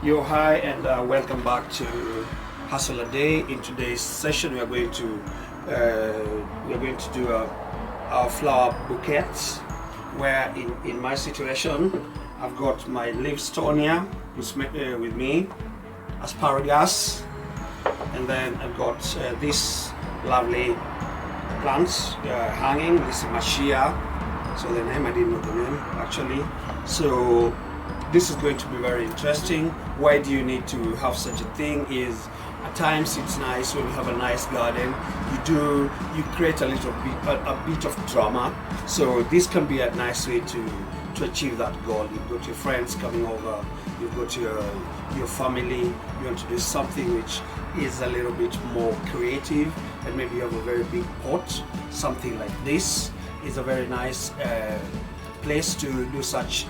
Yo, hi, and welcome back to Hustle a Day. In today's session, we are going to do our flower bouquets. Where in my situation, I've got my Livstonia with me, asparagus, and then I've got this lovely plants hanging. This is Mashia. So the name, I didn't know the name actually. So this is going to be very interesting. Why do you need to have such a thing? Is at times it's nice when you have a nice garden. You create a bit of drama. So this can be a nice way to achieve that goal. You've got your friends coming over. You've got your family. You want to do something which is a little bit more creative, and maybe you have a very big pot. Something like this is a very nice place to do such.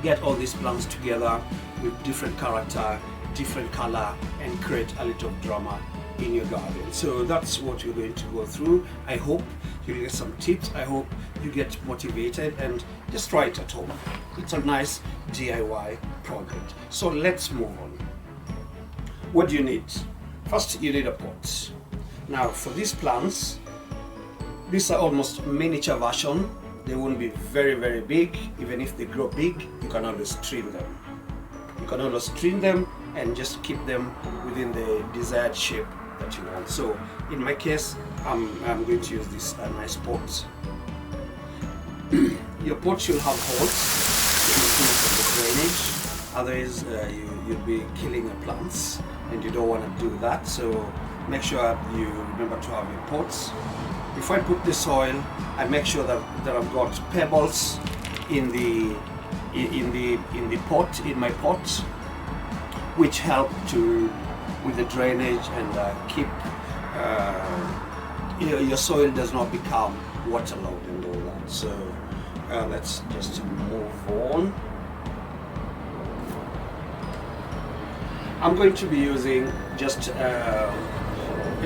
Get all these plants together with different character, different color, and create a little drama in your garden. So that's what we're going to go through. I hope you get some tips. I hope you get motivated and just try it at home. It's a nice DIY project. So let's move on. What do you need? First, you need a pot. Now for these plants, these are almost miniature version. They won't be very, very big. Even if they grow big, you can always trim them. You can always trim them and just keep them within the desired shape that you want. So in my case, I'm going to use this nice pot. Your pot should have holes for the drainage. Otherwise, you'll be killing the plants, and you don't want to do that. So make sure you remember to have your pots. Before I put the soil, I make sure that I've got pebbles in my pot, which help with the drainage and keep your soil does not become waterlogged and all that. So let's just move on. I'm going to be using just a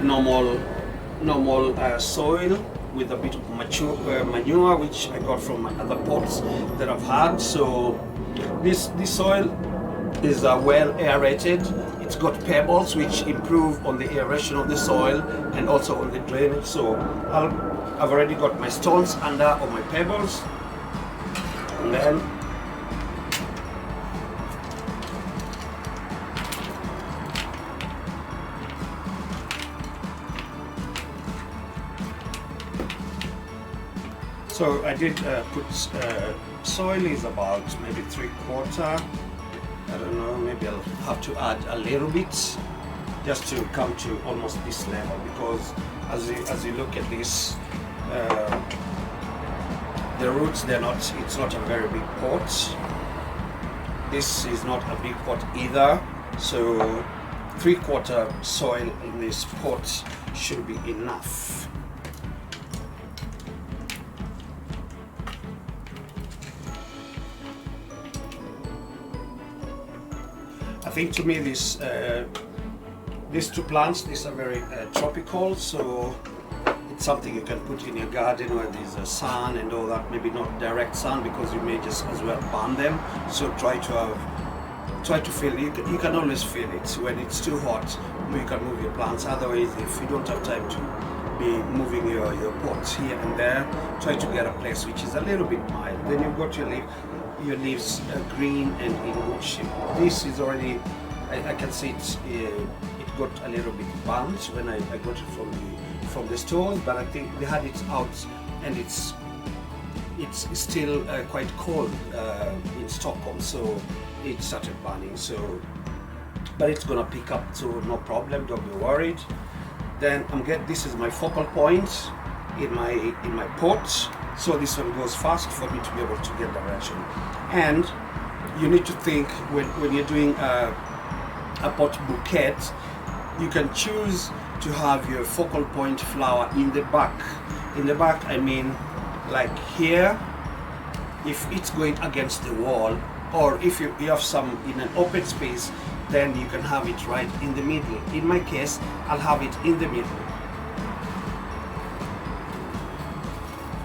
normal soil with a bit of manure which I got from my other pots that I've had. So this soil is well aerated. It's got pebbles which improve on the aeration of the soil and also on the drainage. So I've already got my stones under or my pebbles, and then so I did put soil is about maybe 3/4. I don't know, maybe I'll have to add a little bit just to come to almost this level, because as you look at this, the roots, it's not a very big pot. This is not a big pot either. So 3/4 soil in this pot should be enough. I think to me these two plants, these are very tropical, so it's something you can put in your garden where there's a sun and all that. Maybe not direct sun, because you may just as well burn them. So try to feel it. You can always feel it. When it's too hot, you can move your plants. Otherwise, if you don't have time to be moving your pots here and there, try to get a place which is a little bit mild. Then you've got your leaves green and in good shape. This is already, I can see it got a little bit burnt when I got it from the stores, but I think they had it out and it's still quite cold in Stockholm, so it started burning. So, but it's gonna pick up, so no problem, don't be worried. Then this is my focal point in my pot. So this one goes fast for me to be able to get direction. And you need to think when you're doing a pot bouquet, you can choose to have your focal point flower in the back. In the back, I mean like here, if it's going against the wall, or if you have some in an open space, then you can have it right in the middle. In my case, I'll have it in the middle.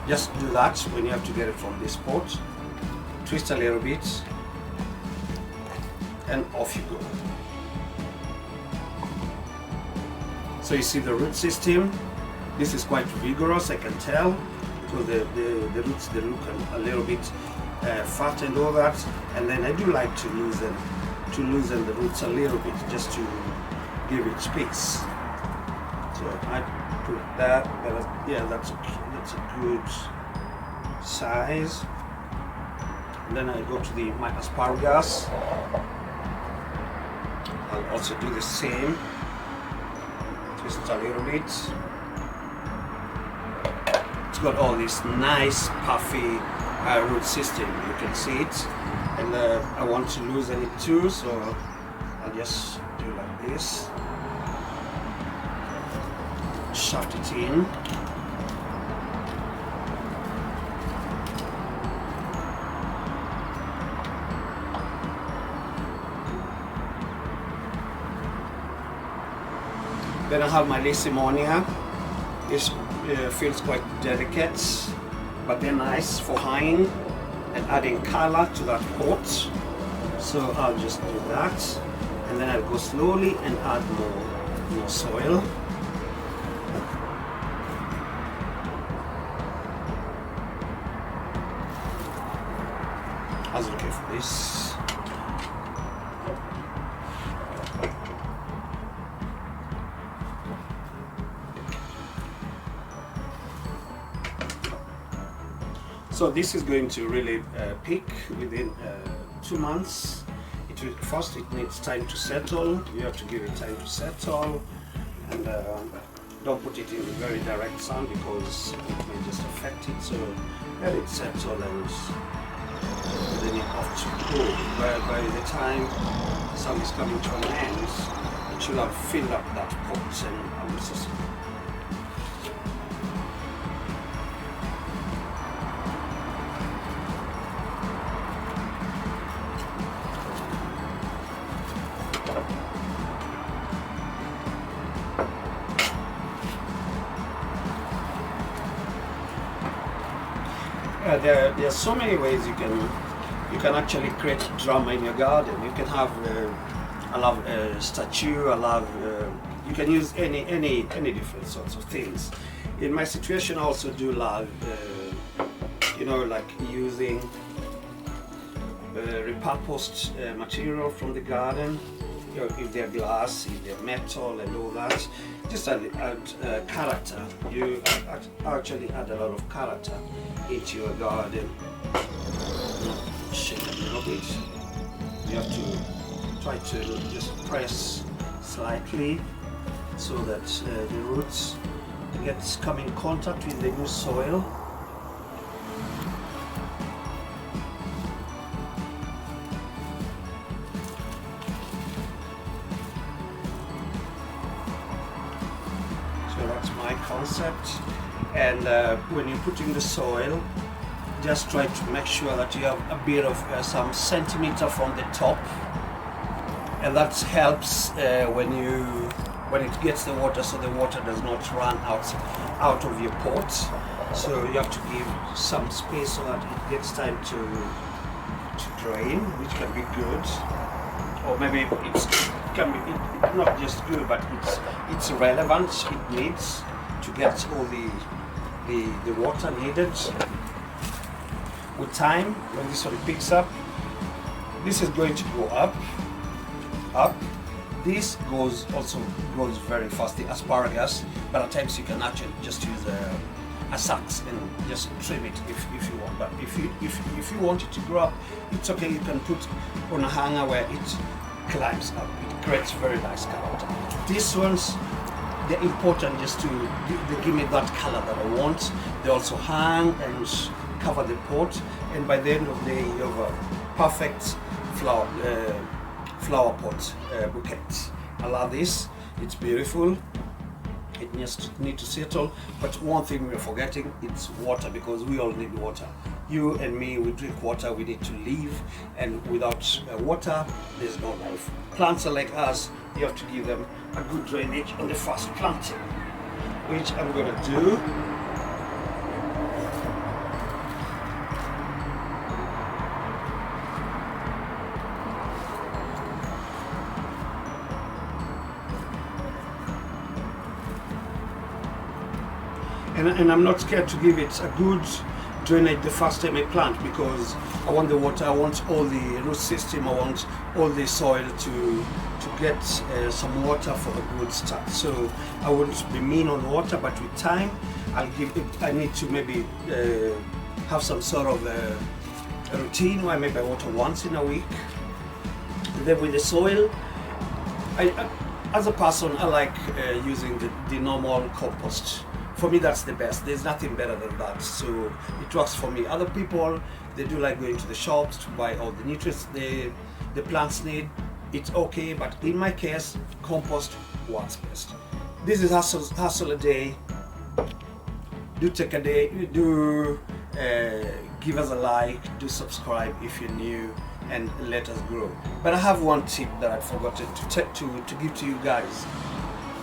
Just do that when you have to get it from this pot. Twist a little bit and off you go. So you see the root system. This is quite vigorous, I can tell, because the roots, they look a little bit fat and all that. And then I do like to loosen the roots a little bit, just to give it space. So I put that, but yeah, that's a good size. And then I go to my asparagus. I'll also do the same, twist it a little bit. It's got all this nice puffy root system, you can see it. And I want to loosen it too, so I'll just do like this. Shaft it in. Then I have my Lysimonia. This feels quite delicate, but they're nice for hanging and adding color to that pot. So I'll just do that, and then I'll go slowly and add more soil. I was looking for this. So this is going to really peak within 2 months. First it needs time to settle. You have to give it time to settle, and don't put it in very direct sun because it may just affect it. So let it settle, and then you have to go. By the time the sun is coming to an end, it should have filled up that pot and just there are so many ways you can actually create drama in your garden. You can have I love statue. I love you can use any different sorts of things. In my situation, I also do love like using repurposed material from the garden. If they're glass, if they're metal, and all that, just add character. You actually add a lot of character into your garden. Shake a little bit. You have to try to just press slightly so that the roots come in contact with the new soil. Concept. And when you're putting the soil, just try to make sure that you have a bit of some centimeter from the top, and that helps when it gets the water, so the water does not run out of your pot. So you have to give some space so that it gets time to drain, which can be good, or maybe it can be not just good, but it's relevant. It needs to get all the water needed. With time, when this one picks up, this is going to go up. This also goes very fast, the asparagus, but at times you can actually just use a sax and just trim it if you want. But if you want it to grow up, it's okay. You can put on a hanger where it climbs up. It creates very nice character. These ones, they're important just to they give me that color that I want. They also hang and cover the pot, and by the end of the day you have a perfect flower pot bouquet. I love this. It's beautiful. It just needs to settle, but one thing we're forgetting, it's water, because we all need water. You and me, we drink water, we need to live, and without water, there's no life. Plants are like us, you have to give them a good drainage on the first planting, which I'm going to do. and I'm not scared to give it a good drainage the first time I plant, because I want the water, I want all the root system, I want all the soil to get some water for a good start. So I wouldn't be mean on water, but with time I'll give it, I need to maybe have some sort of a routine where maybe I water once in a week. And then with the soil, as a person, I like using the normal compost. For me, that's the best. There's nothing better than that. So it works for me. Other people, they do like going to the shops to buy all the nutrients the plants need. It's okay, but in my case, compost works best. This is Hustle a Day. Do take a day, do give us a like, do subscribe if you're new, and let us grow. But I have one tip that I forgot to give to you guys.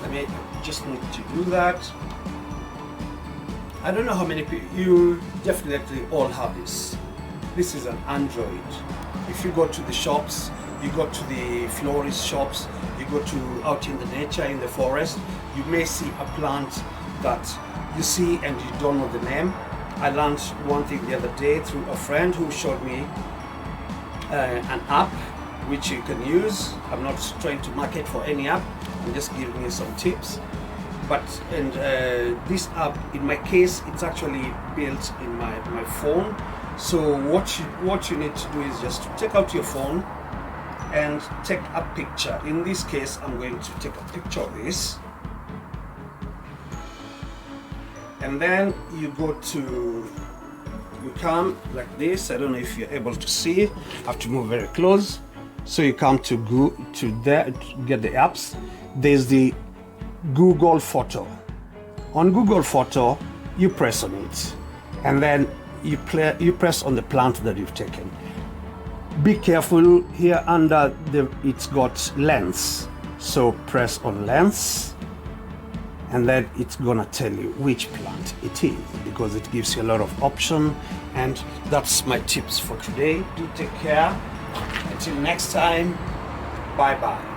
Let me just need to do that. I don't know how many people, you definitely all have this. This is an Android. If you go to the shops, you go to the florist shops, you go to out in the nature, in the forest, you may see a plant that you see and you don't know the name. I learned one thing the other day through a friend who showed me an app which you can use. I'm not trying to market for any app, I'm just giving you some tips. But this app, in my case, it's actually built in my phone. So what you need to do is just to take out your phone and take a picture. In this case, I'm going to take a picture of this. And then you come like this. I don't know if you're able to see. I have to move very close. So you come to there to get the apps. There's the Google Photo. On Google Photo, you press on it, and then you press on the plant that you've taken. Be careful here under it's got lens. So press on lens, and then it's gonna tell you which plant it is, because it gives you a lot of option. And that's my tips for today. Do take care. Until next time, bye bye.